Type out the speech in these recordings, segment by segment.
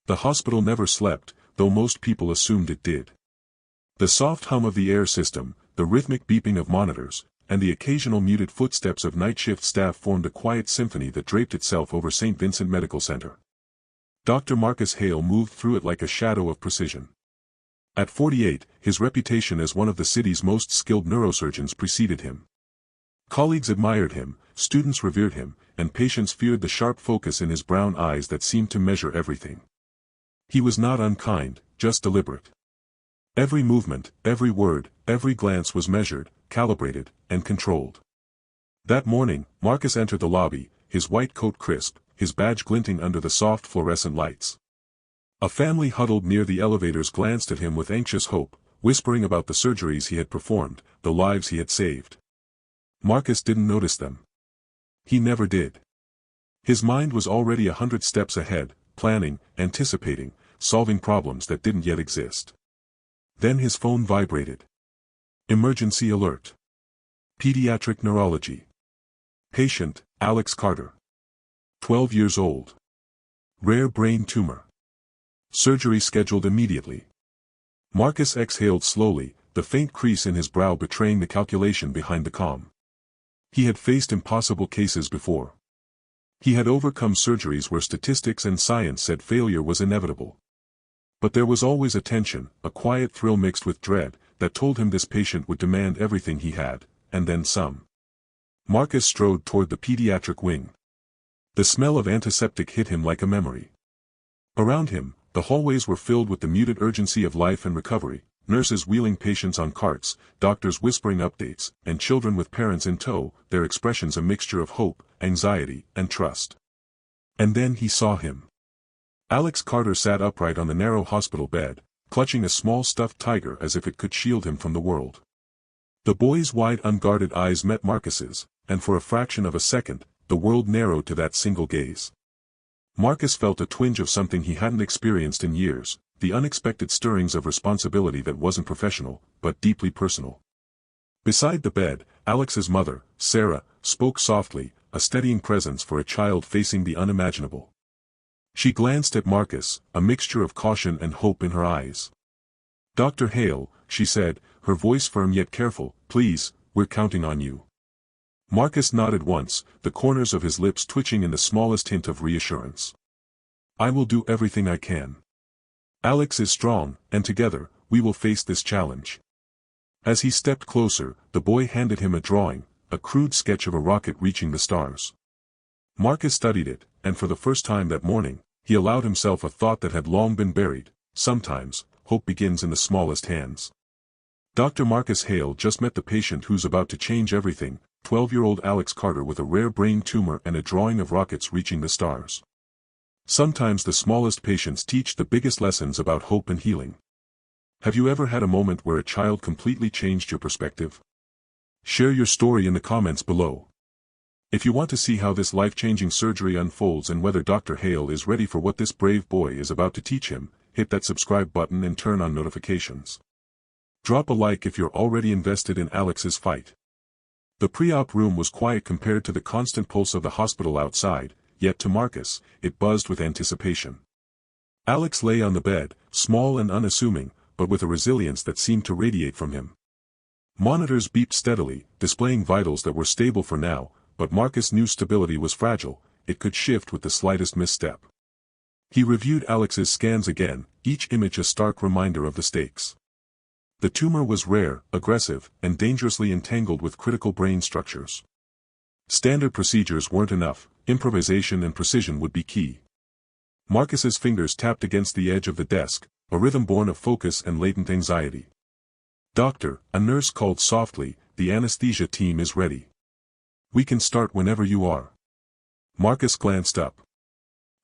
The hospital never slept, though most people assumed it did. The soft hum of the air system, the rhythmic beeping of monitors, and the occasional muted footsteps of night shift staff formed a quiet symphony that draped itself over St. Vincent Medical Center. Dr. Marcus Hale moved through it like a shadow of precision. At 48, his reputation as one of the city's most skilled neurosurgeons preceded him. Colleagues admired him, students revered him, and patients feared the sharp focus in his brown eyes that seemed to measure everything. He was not unkind, just deliberate. Every movement, every word, every glance was measured, calibrated, and controlled. That morning, Marcus entered the lobby, his white coat crisp, his badge glinting under the soft fluorescent lights. A family huddled near the elevators glanced at him with anxious hope, whispering about the surgeries he had performed, the lives he had saved. Marcus didn't notice them. He never did. His mind was already 100 steps ahead, planning, anticipating, solving problems that didn't yet exist. Then his phone vibrated. Emergency alert. Pediatric neurology. Patient, Alex Carter. 12 years old. Rare brain tumor. Surgery scheduled immediately. Marcus exhaled slowly, the faint crease in his brow betraying the calculation behind the calm. He had faced impossible cases before. He had overcome surgeries where statistics and science said failure was inevitable. But there was always a tension, a quiet thrill mixed with dread, that told him this patient would demand everything he had, and then some. Marcus strode toward the pediatric wing. The smell of antiseptic hit him like a memory. Around him, the hallways were filled with the muted urgency of life and recovery, nurses wheeling patients on carts, doctors whispering updates, and children with parents in tow, their expressions a mixture of hope, anxiety, and trust. And then he saw him. Alex Carter sat upright on the narrow hospital bed, clutching a small stuffed tiger as if it could shield him from the world. The boy's wide unguarded eyes met Marcus's, and for a fraction of a second, the world narrowed to that single gaze. Marcus felt a twinge of something he hadn't experienced in years, the unexpected stirrings of responsibility that wasn't professional, but deeply personal. Beside the bed, Alex's mother, Sarah, spoke softly, a steadying presence for a child facing the unimaginable. She glanced at Marcus, a mixture of caution and hope in her eyes. "Dr. Hale," she said, her voice firm yet careful, "please, we're counting on you." Marcus nodded once, the corners of his lips twitching in the smallest hint of reassurance. "I will do everything I can. Alex is strong, and together, we will face this challenge." As he stepped closer, the boy handed him a drawing, a crude sketch of a rocket reaching the stars. Marcus studied it, and for the first time that morning, he allowed himself a thought that had long been buried: sometimes, hope begins in the smallest hands. Dr. Marcus Hale just met the patient who's about to change everything, 12-year-old Alex Carter with a rare brain tumor and a drawing of rockets reaching the stars. Sometimes the smallest patients teach the biggest lessons about hope and healing. Have you ever had a moment where a child completely changed your perspective? Share your story in the comments below. If you want to see how this life-changing surgery unfolds and whether Dr. Hale is ready for what this brave boy is about to teach him, hit that subscribe button and turn on notifications. Drop a like if you're already invested in Alex's fight. The pre-op room was quiet compared to the constant pulse of the hospital outside, yet to Marcus, it buzzed with anticipation. Alex lay on the bed, small and unassuming, but with a resilience that seemed to radiate from him. Monitors beeped steadily, displaying vitals that were stable for now, but Marcus knew stability was fragile, it could shift with the slightest misstep. He reviewed Alex's scans again, each image a stark reminder of the stakes. The tumor was rare, aggressive, and dangerously entangled with critical brain structures. Standard procedures weren't enough, improvisation and precision would be key. Marcus's fingers tapped against the edge of the desk, a rhythm born of focus and latent anxiety. "Doctor," a nurse called softly, "the anesthesia team is ready. We can start whenever you are." Marcus glanced up.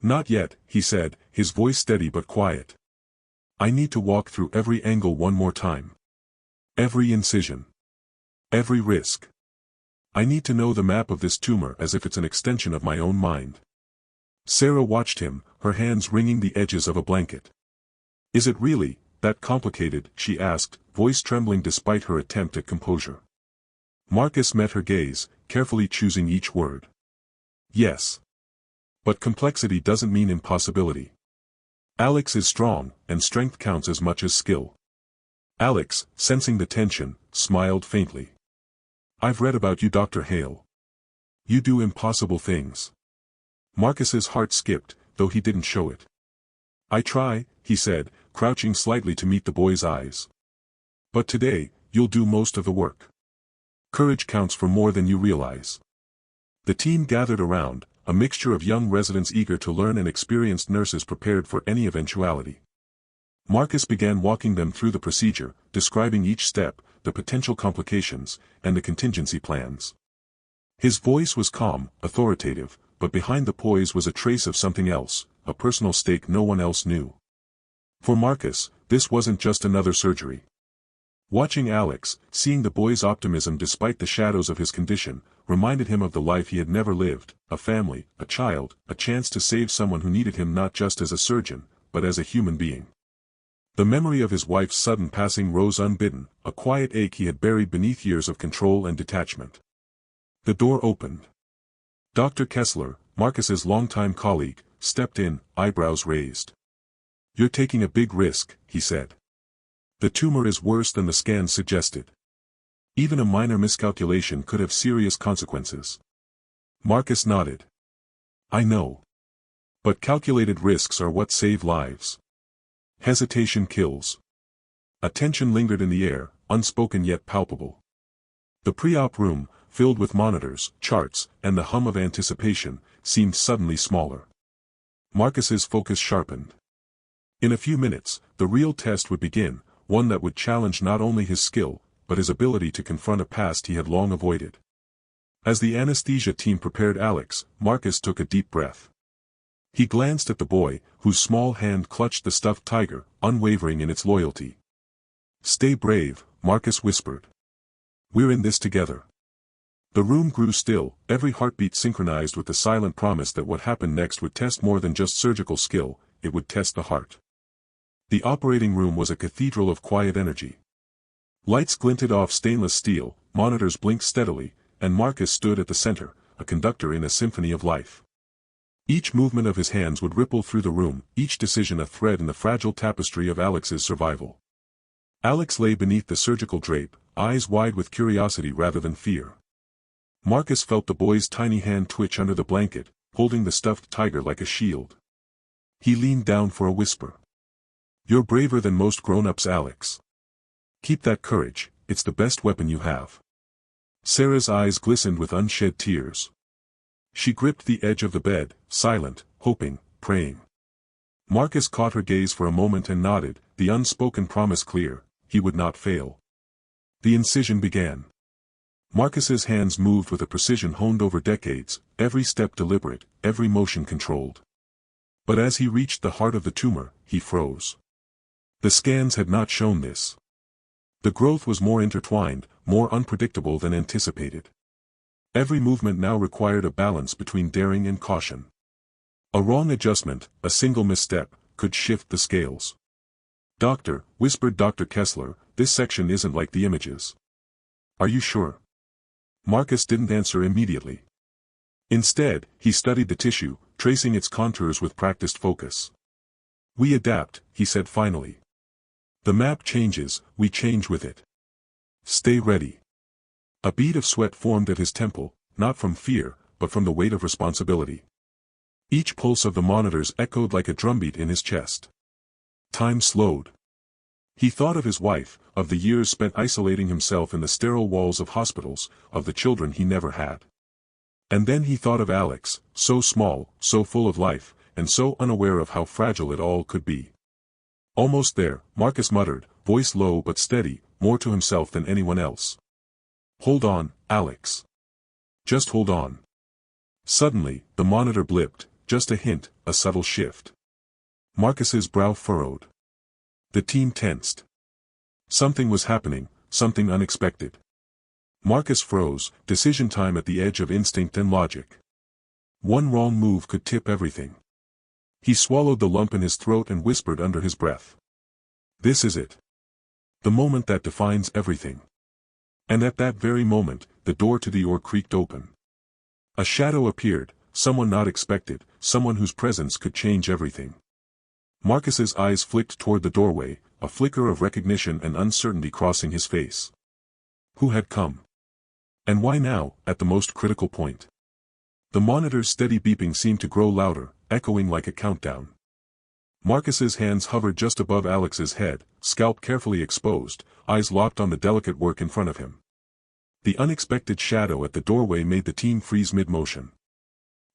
"Not yet," he said, his voice steady but quiet. "I need to walk through every angle one more time. Every incision. Every risk. I need to know the map of this tumor as if it's an extension of my own mind." Sarah watched him, her hands wringing the edges of a blanket. "Is it really that complicated?" she asked, voice trembling despite her attempt at composure. Marcus met her gaze, carefully choosing each word. "Yes. But complexity doesn't mean impossibility. Alex is strong, and strength counts as much as skill. Alex, sensing the tension, smiled faintly. I've read about you, Dr. Hale. You do impossible things. Marcus's heart skipped, though he didn't show it. I try, he said, crouching slightly to meet the boy's eyes. But today, you'll do most of the work. Courage counts for more than you realize. The team gathered around, a mixture of young residents eager to learn and experienced nurses prepared for any eventuality. Marcus began walking them through the procedure, describing each step, the potential complications, and the contingency plans. His voice was calm, authoritative, but behind the poise was a trace of something else, a personal stake no one else knew. For Marcus, this wasn't just another surgery. Watching Alex, seeing the boy's optimism despite the shadows of his condition, reminded him of the life he had never lived, a family, a child, a chance to save someone who needed him not just as a surgeon, but as a human being. The memory of his wife's sudden passing rose unbidden, a quiet ache he had buried beneath years of control and detachment. The door opened. Dr. Kessler, Marcus's longtime colleague, stepped in, eyebrows raised. You're taking a big risk, he said. The tumor is worse than the scans suggested. Even a minor miscalculation could have serious consequences. Marcus nodded. I know. But calculated risks are what save lives. Hesitation kills. A tension lingered in the air, unspoken yet palpable. The pre-op room, filled with monitors, charts, and the hum of anticipation, seemed suddenly smaller. Marcus's focus sharpened. In a few minutes, the real test would begin, one that would challenge not only his skill, but his ability to confront a past he had long avoided. As the anesthesia team prepared Alex, Marcus took a deep breath. He glanced at the boy, whose small hand clutched the stuffed tiger, unwavering in its loyalty. Stay brave, Marcus whispered. We're in this together. The room grew still, every heartbeat synchronized with the silent promise that what happened next would test more than just surgical skill, it would test the heart. The operating room was a cathedral of quiet energy. Lights glinted off stainless steel, monitors blinked steadily, and Marcus stood at the center, a conductor in a symphony of life. Each movement of his hands would ripple through the room, each decision a thread in the fragile tapestry of Alex's survival. Alex lay beneath the surgical drape, eyes wide with curiosity rather than fear. Marcus felt the boy's tiny hand twitch under the blanket, holding the stuffed tiger like a shield. He leaned down for a whisper. You're braver than most grown-ups, Alex. Keep that courage, it's the best weapon you have. Sarah's eyes glistened with unshed tears. She gripped the edge of the bed, silent, hoping, praying. Marcus caught her gaze for a moment and nodded, the unspoken promise clear, he would not fail. The incision began. Marcus's hands moved with a precision honed over decades, every step deliberate, every motion controlled. But as he reached the heart of the tumor, he froze. The scans had not shown this. The growth was more intertwined, more unpredictable than anticipated. Every movement now required a balance between daring and caution. A wrong adjustment, a single misstep, could shift the scales. Doctor, whispered Dr. Kessler, this section isn't like the images. Are you sure? Marcus didn't answer immediately. Instead, he studied the tissue, tracing its contours with practiced focus. We adapt, he said finally. The map changes, we change with it. Stay ready. A bead of sweat formed at his temple, not from fear, but from the weight of responsibility. Each pulse of the monitors echoed like a drumbeat in his chest. Time slowed. He thought of his wife, of the years spent isolating himself in the sterile walls of hospitals, of the children he never had. And then he thought of Alex, so small, so full of life, and so unaware of how fragile it all could be. Almost there, Marcus muttered, voice low but steady, more to himself than anyone else. Hold on, Alex. Just hold on. Suddenly, the monitor blipped, just a hint, a subtle shift. Marcus's brow furrowed. The team tensed. Something was happening, something unexpected. Marcus froze, decision time at the edge of instinct and logic. One wrong move could tip everything. He swallowed the lump in his throat and whispered under his breath. This is it. The moment that defines everything. And at that very moment, the door to the OR creaked open. A shadow appeared, someone not expected, someone whose presence could change everything. Marcus's eyes flicked toward the doorway, a flicker of recognition and uncertainty crossing his face. Who had come? And why now, at the most critical point? The monitor's steady beeping seemed to grow louder, echoing like a countdown. Marcus's hands hovered just above Alex's head, scalp carefully exposed, eyes locked on the delicate work in front of him. The unexpected shadow at the doorway made the team freeze mid-motion.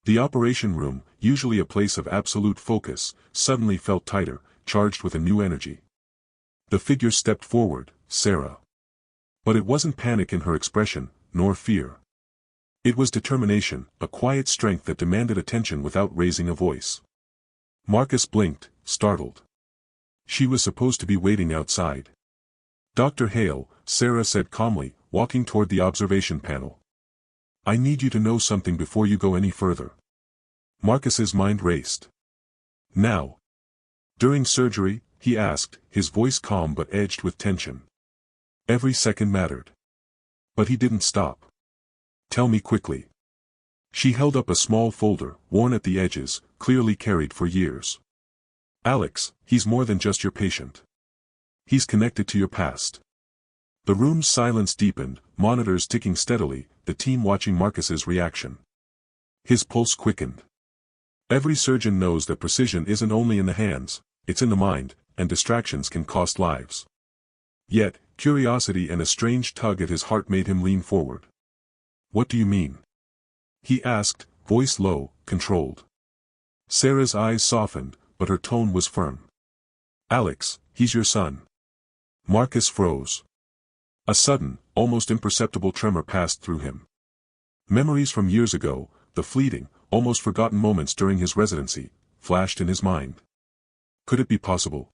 The operation room, usually a place of absolute focus, suddenly felt tighter, charged with a new energy. The figure stepped forward, Sarah. But it wasn't panic in her expression, nor fear. It was determination, a quiet strength that demanded attention without raising a voice. Marcus blinked, startled. She was supposed to be waiting outside. Dr. Hale, Sarah said calmly, walking toward the observation panel. I need you to know something before you go any further. Marcus's mind raced. Now. During surgery, he asked, his voice calm but edged with tension. Every second mattered. But he didn't stop. Tell me quickly. She held up a small folder, worn at the edges, clearly carried for years. Alex, he's more than just your patient. He's connected to your past. The room's silence deepened, monitors ticking steadily, the team watching Marcus's reaction. His pulse quickened. Every surgeon knows that precision isn't only in the hands, it's in the mind, and distractions can cost lives. Yet, curiosity and a strange tug at his heart made him lean forward. What do you mean? He asked, voice low, controlled. Sarah's eyes softened, but her tone was firm. Alex, he's your son. Marcus froze. A sudden, almost imperceptible tremor passed through him. Memories from years ago, the fleeting, almost forgotten moments during his residency, flashed in his mind. Could it be possible?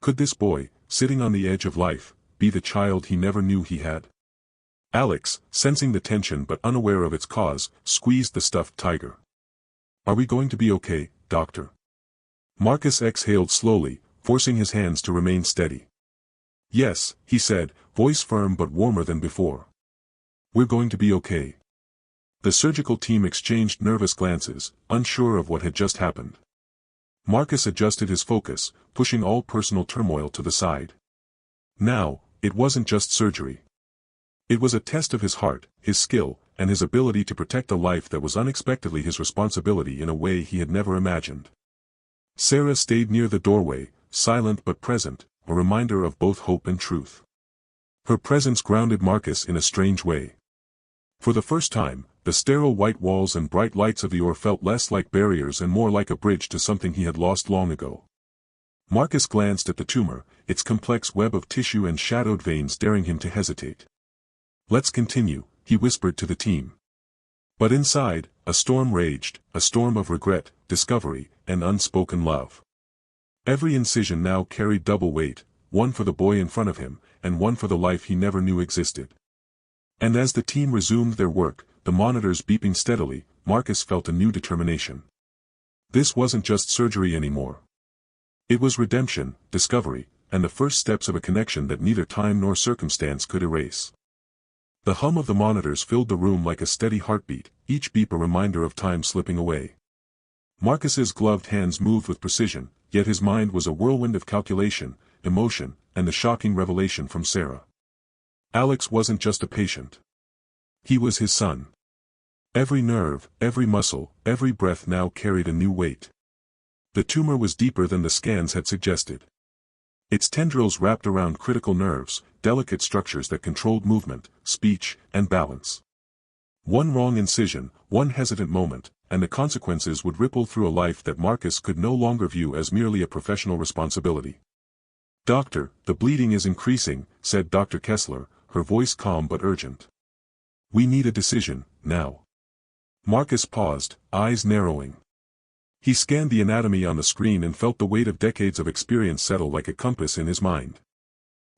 Could this boy, sitting on the edge of life, be the child he never knew he had? Alex, sensing the tension but unaware of its cause, squeezed the stuffed tiger. Are we going to be okay, doctor? Marcus exhaled slowly, forcing his hands to remain steady. Yes, he said, voice firm but warmer than before. We're going to be okay. The surgical team exchanged nervous glances, unsure of what had just happened. Marcus adjusted his focus, pushing all personal turmoil to the side. Now, it wasn't just surgery. It was a test of his heart, his skill, and his ability to protect a life that was unexpectedly his responsibility in a way he had never imagined. Sarah stayed near the doorway, silent but present, a reminder of both hope and truth. Her presence grounded Marcus in a strange way. For the first time, the sterile white walls and bright lights of the OR felt less like barriers and more like a bridge to something he had lost long ago. Marcus glanced at the tumor, its complex web of tissue and shadowed veins daring him to hesitate. Let's continue, he whispered to the team. But inside, a storm raged, a storm of regret, discovery, and unspoken love. Every incision now carried double weight, one for the boy in front of him, and one for the life he never knew existed. And as the team resumed their work, the monitors beeping steadily, Marcus felt a new determination. This wasn't just surgery anymore. It was redemption, discovery, and the first steps of a connection that neither time nor circumstance could erase. The hum of the monitors filled the room like a steady heartbeat, each beep a reminder of time slipping away. Marcus's gloved hands moved with precision, yet his mind was a whirlwind of calculation, emotion, and the shocking revelation from Sarah. Alex wasn't just a patient. He was his son. Every nerve, every muscle, every breath now carried a new weight. The tumor was deeper than the scans had suggested. Its tendrils wrapped around critical nerves, delicate structures that controlled movement, speech, and balance. One wrong incision, one hesitant moment, and the consequences would ripple through a life that Marcus could no longer view as merely a professional responsibility. Doctor, the bleeding is increasing, said Dr. Kessler, her voice calm but urgent. We need a decision, now. Marcus paused, eyes narrowing. He scanned the anatomy on the screen and felt the weight of decades of experience settle like a compass in his mind.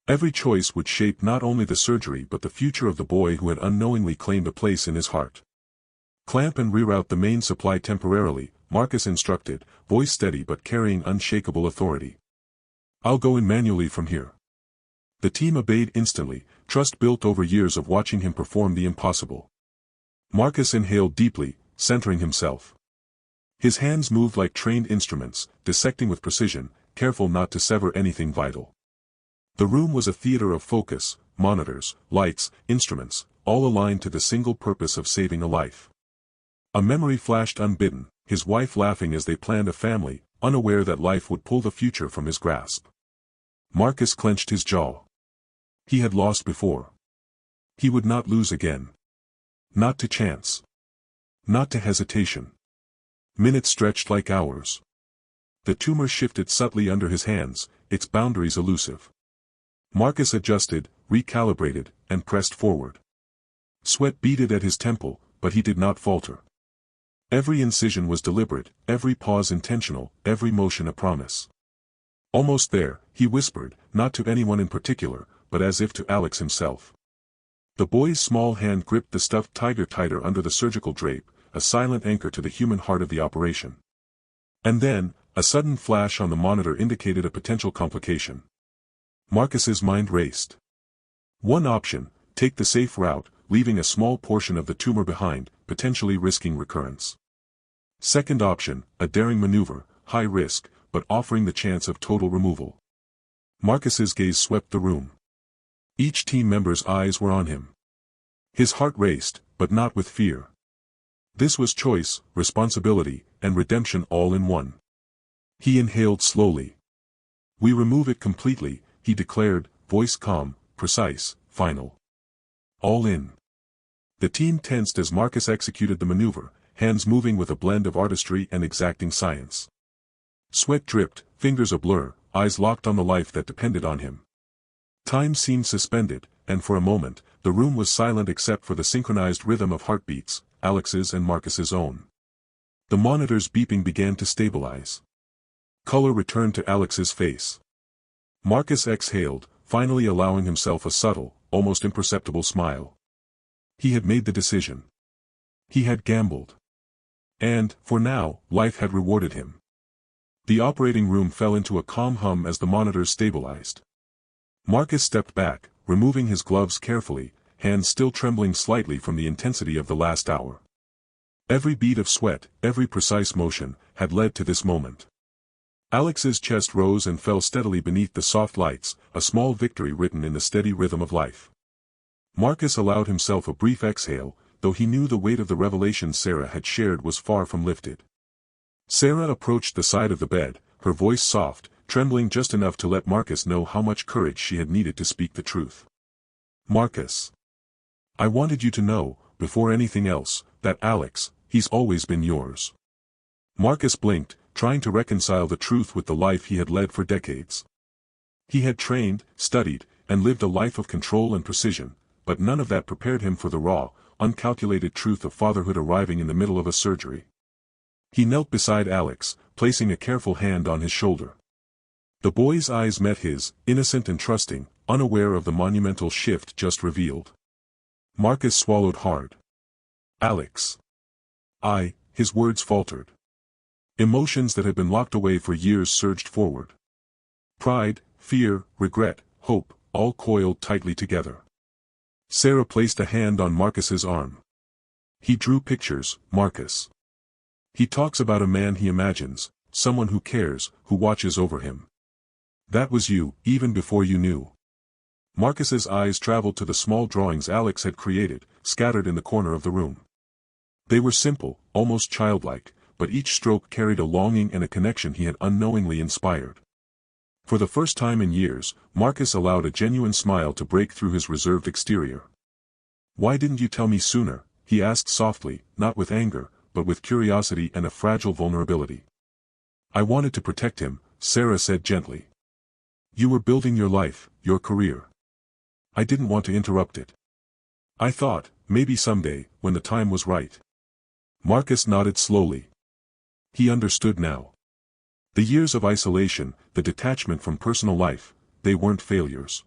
Every choice would shape not only the surgery but the future of the boy who had unknowingly claimed a place in his heart. Clamp and reroute the main supply temporarily, Marcus instructed, voice steady but carrying unshakable authority. I'll go in manually from here. The team obeyed instantly, trust built over years of watching him perform the impossible. Marcus inhaled deeply, centering himself. His hands moved like trained instruments, dissecting with precision, careful not to sever anything vital. The room was a theater of focus, monitors, lights, instruments, all aligned to the single purpose of saving a life. A memory flashed unbidden, his wife laughing as they planned a family, unaware that life would pull the future from his grasp. Marcus clenched his jaw. He had lost before. He would not lose again. Not to chance. Not to hesitation. Minutes stretched like hours. The tumor shifted subtly under his hands, its boundaries elusive. Marcus adjusted, recalibrated, and pressed forward. Sweat beaded at his temple, but he did not falter. Every incision was deliberate, every pause intentional, every motion a promise. Almost there, he whispered, not to anyone in particular, but as if to Alex himself. The boy's small hand gripped the stuffed tiger tighter under the surgical drape, a silent anchor to the human heart of the operation. And then, a sudden flash on the monitor indicated a potential complication. Marcus's mind raced. One option, take the safe route, leaving a small portion of the tumor behind, potentially risking recurrence. Second option, a daring maneuver, high risk, but offering the chance of total removal. Marcus's gaze swept the room. Each team member's eyes were on him. His heart raced, but not with fear. This was choice, responsibility, and redemption all in one. He inhaled slowly. "We remove it completely," he declared, voice calm, precise, final. "All in." The team tensed as Marcus executed the maneuver, hands moving with a blend of artistry and exacting science. Sweat dripped, fingers a blur, eyes locked on the life that depended on him. Time seemed suspended, and for a moment, the room was silent except for the synchronized rhythm of heartbeats, Alex's and Marcus's own. The monitor's beeping began to stabilize. Color returned to Alex's face. Marcus exhaled, finally allowing himself a subtle, almost imperceptible smile. He had made the decision. He had gambled. And, for now, life had rewarded him. The operating room fell into a calm hum as the monitors stabilized. Marcus stepped back, removing his gloves carefully, hands still trembling slightly from the intensity of the last hour. Every bead of sweat, every precise motion, had led to this moment. Alex's chest rose and fell steadily beneath the soft lights, a small victory written in the steady rhythm of life. Marcus allowed himself a brief exhale, though he knew the weight of the revelation Sarah had shared was far from lifted. Sarah approached the side of the bed, her voice soft, trembling just enough to let Marcus know how much courage she had needed to speak the truth. "Marcus. I wanted you to know, before anything else, that Alex, he's always been yours." Marcus blinked, trying to reconcile the truth with the life he had led for decades. He had trained, studied, and lived a life of control and precision, but none of that prepared him for the raw, uncalculated truth of fatherhood arriving in the middle of a surgery. He knelt beside Alex, placing a careful hand on his shoulder. The boy's eyes met his, innocent and trusting, unaware of the monumental shift just revealed. Marcus swallowed hard. "Alex. His words faltered. Emotions that had been locked away for years surged forward. Pride, fear, regret, hope, all coiled tightly together. Sarah placed a hand on Marcus's arm. "He drew pictures, Marcus. He talks about a man he imagines, someone who cares, who watches over him. That was you, even before you knew." Marcus's eyes traveled to the small drawings Alex had created, scattered in the corner of the room. They were simple, almost childlike, but each stroke carried a longing and a connection he had unknowingly inspired. For the first time in years, Marcus allowed a genuine smile to break through his reserved exterior. "Why didn't you tell me sooner?" he asked softly, not with anger, but with curiosity and a fragile vulnerability. "I wanted to protect him," Sarah said gently. "You were building your life, your career. I didn't want to interrupt it. I thought, maybe someday, when the time was right." Marcus nodded slowly. He understood now. The years of isolation, the detachment from personal life, they weren't failures.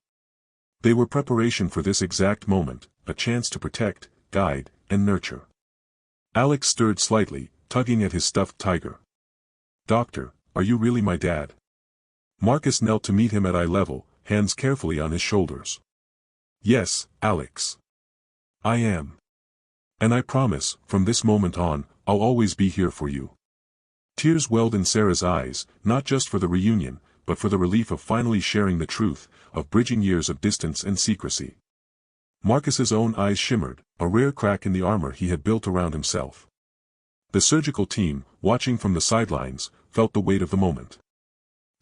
They were preparation for this exact moment, a chance to protect, guide, and nurture. Alex stirred slightly, tugging at his stuffed tiger. "Doctor, are you really my dad?" Marcus knelt to meet him at eye level, hands carefully on his shoulders. "Yes, Alex. I am. And I promise, from this moment on, I'll always be here for you." Tears welled in Sarah's eyes, not just for the reunion, but for the relief of finally sharing the truth, of bridging years of distance and secrecy. Marcus's own eyes shimmered, a rare crack in the armor he had built around himself. The surgical team, watching from the sidelines, felt the weight of the moment.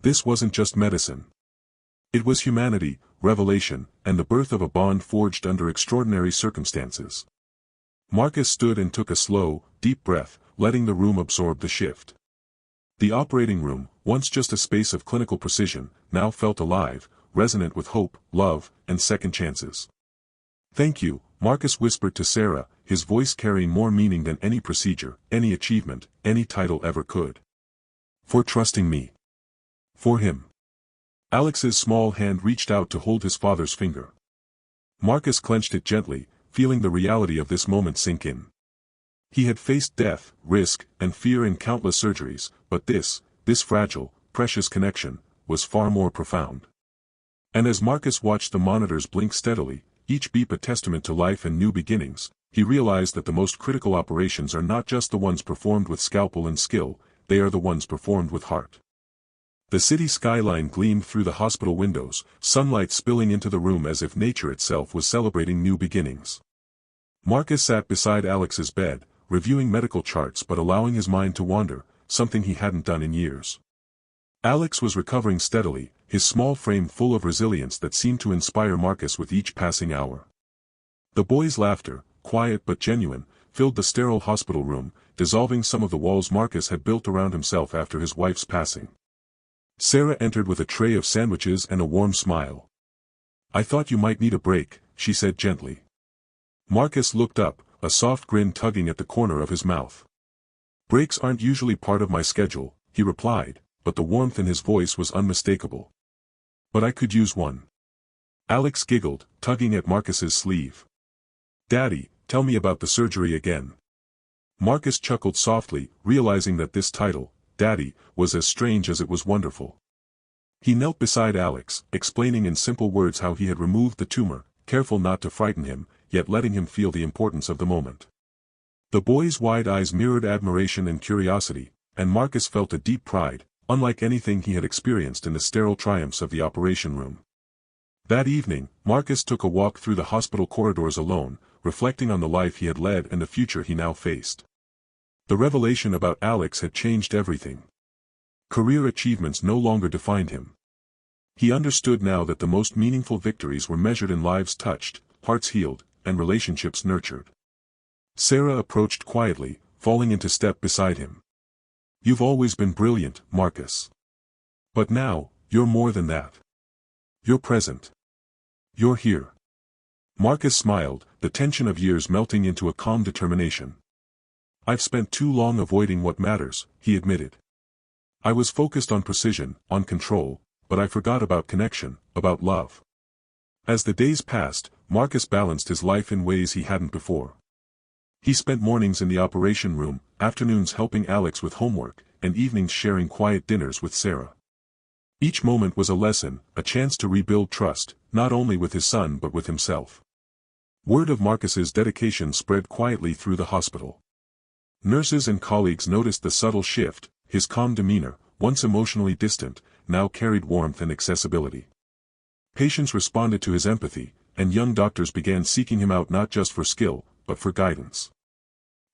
This wasn't just medicine. It was humanity, revelation, and the birth of a bond forged under extraordinary circumstances. Marcus stood and took a slow, deep breath, letting the room absorb the shift. The operating room, once just a space of clinical precision, now felt alive, resonant with hope, love, and second chances. "Thank you," Marcus whispered to Sarah, his voice carrying more meaning than any procedure, any achievement, any title ever could. "For trusting me." "For him." Alex's small hand reached out to hold his father's finger. Marcus clenched it gently, feeling the reality of this moment sink in. He had faced death, risk, and fear in countless surgeries, but this fragile, precious connection, was far more profound. And as Marcus watched the monitors blink steadily, each beep a testament to life and new beginnings, he realized that the most critical operations are not just the ones performed with scalpel and skill, they are the ones performed with heart. The city skyline gleamed through the hospital windows, sunlight spilling into the room as if nature itself was celebrating new beginnings. Marcus sat beside Alex's bed, reviewing medical charts but allowing his mind to wander, something he hadn't done in years. Alex was recovering steadily, his small frame full of resilience that seemed to inspire Marcus with each passing hour. The boy's laughter, quiet but genuine, filled the sterile hospital room, dissolving some of the walls Marcus had built around himself after his wife's passing. Sarah entered with a tray of sandwiches and a warm smile. "I thought you might need a break," she said gently. Marcus looked up, a soft grin tugging at the corner of his mouth. "Breaks aren't usually part of my schedule," he replied, but the warmth in his voice was unmistakable. "But I could use one." Alex giggled, tugging at Marcus's sleeve. "Daddy, tell me about the surgery again." Marcus chuckled softly, realizing that this title, Daddy, was as strange as it was wonderful. He knelt beside Alex, explaining in simple words how he had removed the tumor, careful not to frighten him, yet letting him feel the importance of the moment. The boy's wide eyes mirrored admiration and curiosity, and Marcus felt a deep pride, unlike anything he had experienced in the sterile triumphs of the operation room. That evening, Marcus took a walk through the hospital corridors alone, reflecting on the life he had led and the future he now faced. The revelation about Alex had changed everything. Career achievements no longer defined him. He understood now that the most meaningful victories were measured in lives touched, hearts healed, and relationships nurtured. Sarah approached quietly, falling into step beside him. "You've always been brilliant, Marcus. But now, you're more than that. You're present. You're here." Marcus smiled, the tension of years melting into a calm determination. "I've spent too long avoiding what matters," he admitted. "I was focused on precision, on control, but I forgot about connection, about love." As the days passed, Marcus balanced his life in ways he hadn't before. He spent mornings in the operation room, afternoons helping Alex with homework, and evenings sharing quiet dinners with Sarah. Each moment was a lesson, a chance to rebuild trust, not only with his son but with himself. Word of Marcus's dedication spread quietly through the hospital. Nurses and colleagues noticed the subtle shift, his calm demeanor, once emotionally distant, now carried warmth and accessibility. Patients responded to his empathy, and young doctors began seeking him out not just for skill, but for guidance.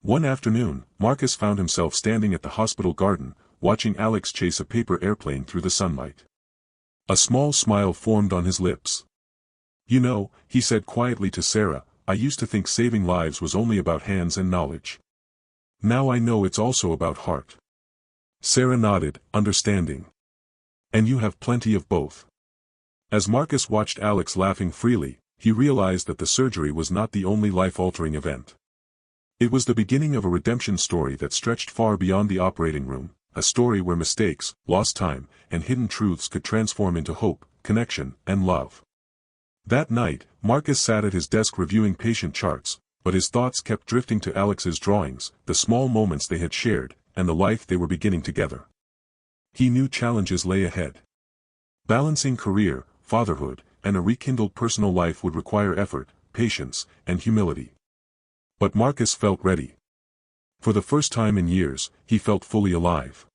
One afternoon, Marcus found himself standing at the hospital garden, watching Alex chase a paper airplane through the sunlight. A small smile formed on his lips. "You know," he said quietly to Sarah, "I used to think saving lives was only about hands and knowledge. Now I know it's also about heart." Sarah nodded, understanding. "And you have plenty of both." As Marcus watched Alex laughing freely, he realized that the surgery was not the only life-altering event. It was the beginning of a redemption story that stretched far beyond the operating room, a story where mistakes, lost time, and hidden truths could transform into hope, connection, and love. That night, Marcus sat at his desk reviewing patient charts, but his thoughts kept drifting to Alex's drawings, the small moments they had shared, and the life they were beginning together. He knew challenges lay ahead. Balancing career, fatherhood, and a rekindled personal life would require effort, patience, and humility. But Marcus felt ready. For the first time in years, he felt fully alive.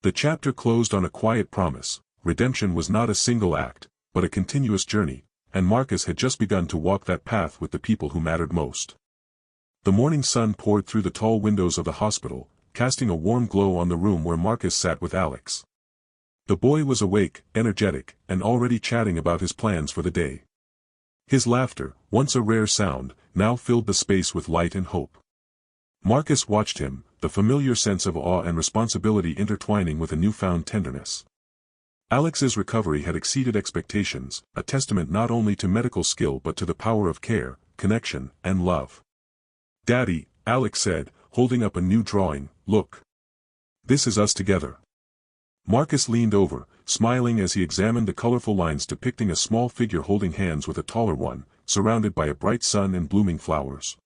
The chapter closed on a quiet promise: redemption was not a single act, but a continuous journey, and Marcus had just begun to walk that path with the people who mattered most. The morning sun poured through the tall windows of the hospital, casting a warm glow on the room where Marcus sat with Alex. The boy was awake, energetic, and already chatting about his plans for the day. His laughter, once a rare sound, now filled the space with light and hope. Marcus watched him, the familiar sense of awe and responsibility intertwining with a newfound tenderness. Alex's recovery had exceeded expectations, a testament not only to medical skill but to the power of care, connection, and love. "Daddy," Alex said, holding up a new drawing, "look. This is us together." Marcus leaned over, smiling as he examined the colorful lines depicting a small figure holding hands with a taller one, surrounded by a bright sun and blooming flowers.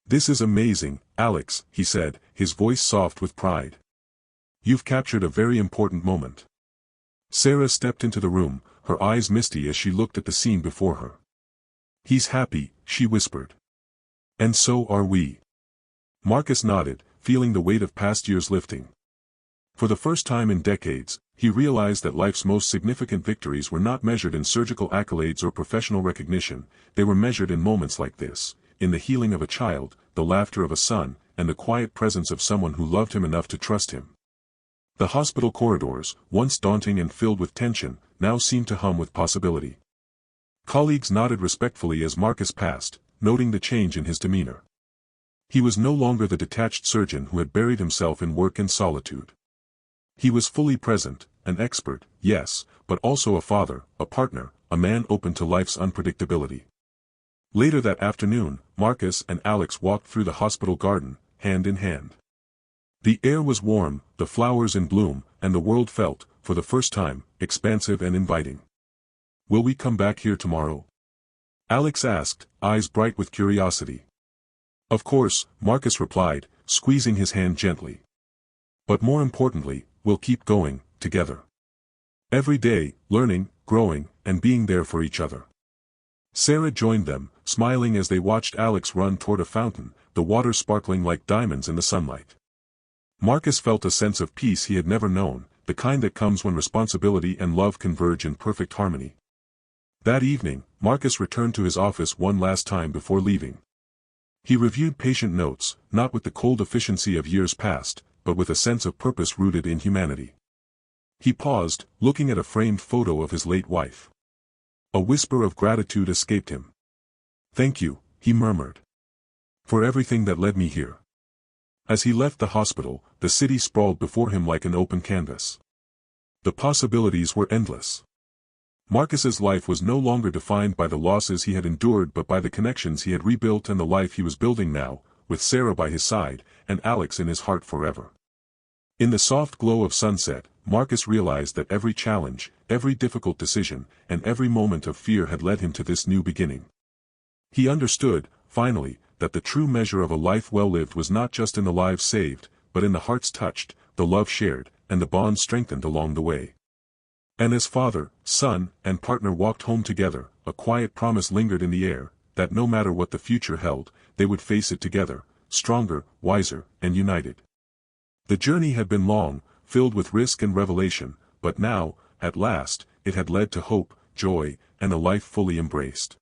"This is amazing, Alex," he said, his voice soft with pride. "You've captured a very important moment." Sarah stepped into the room, her eyes misty as she looked at the scene before her. "He's happy," she whispered. "And so are we." Marcus nodded, feeling the weight of past years lifting. For the first time in decades, he realized that life's most significant victories were not measured in surgical accolades or professional recognition, they were measured in moments like this, in the healing of a child, the laughter of a son, and the quiet presence of someone who loved him enough to trust him. The hospital corridors, once daunting and filled with tension, now seemed to hum with possibility. Colleagues nodded respectfully as Marcus passed, noting the change in his demeanor. He was no longer the detached surgeon who had buried himself in work and solitude. He was fully present, an expert, yes, but also a father, a partner, a man open to life's unpredictability. Later that afternoon, Marcus and Alex walked through the hospital garden, hand in hand. The air was warm, the flowers in bloom, and the world felt, for the first time, expansive and inviting. "Will we come back here tomorrow?" Alex asked, eyes bright with curiosity. "Of course," Marcus replied, squeezing his hand gently. "But more importantly, we'll keep going, together. Every day, learning, growing, and being there for each other." Sarah joined them, smiling as they watched Alex run toward a fountain, the water sparkling like diamonds in the sunlight. Marcus felt a sense of peace he had never known, the kind that comes when responsibility and love converge in perfect harmony. That evening, Marcus returned to his office one last time before leaving. He reviewed patient notes, not with the cold efficiency of years past, but with a sense of purpose rooted in humanity. He paused, looking at a framed photo of his late wife. A whisper of gratitude escaped him. "Thank you," he murmured. "For everything that led me here." As he left the hospital, the city sprawled before him like an open canvas. The possibilities were endless. Marcus's life was no longer defined by the losses he had endured but by the connections he had rebuilt and the life he was building now, with Sarah by his side, and Alex in his heart forever. In the soft glow of sunset, Marcus realized that every challenge, every difficult decision, and every moment of fear had led him to this new beginning. He understood, finally, that the true measure of a life well lived was not just in the lives saved, but in the hearts touched, the love shared, and the bonds strengthened along the way. And as father, son, and partner walked home together, a quiet promise lingered in the air, that no matter what the future held, they would face it together, stronger, wiser, and united. The journey had been long, filled with risk and revelation, but now, at last, it had led to hope, joy, and a life fully embraced.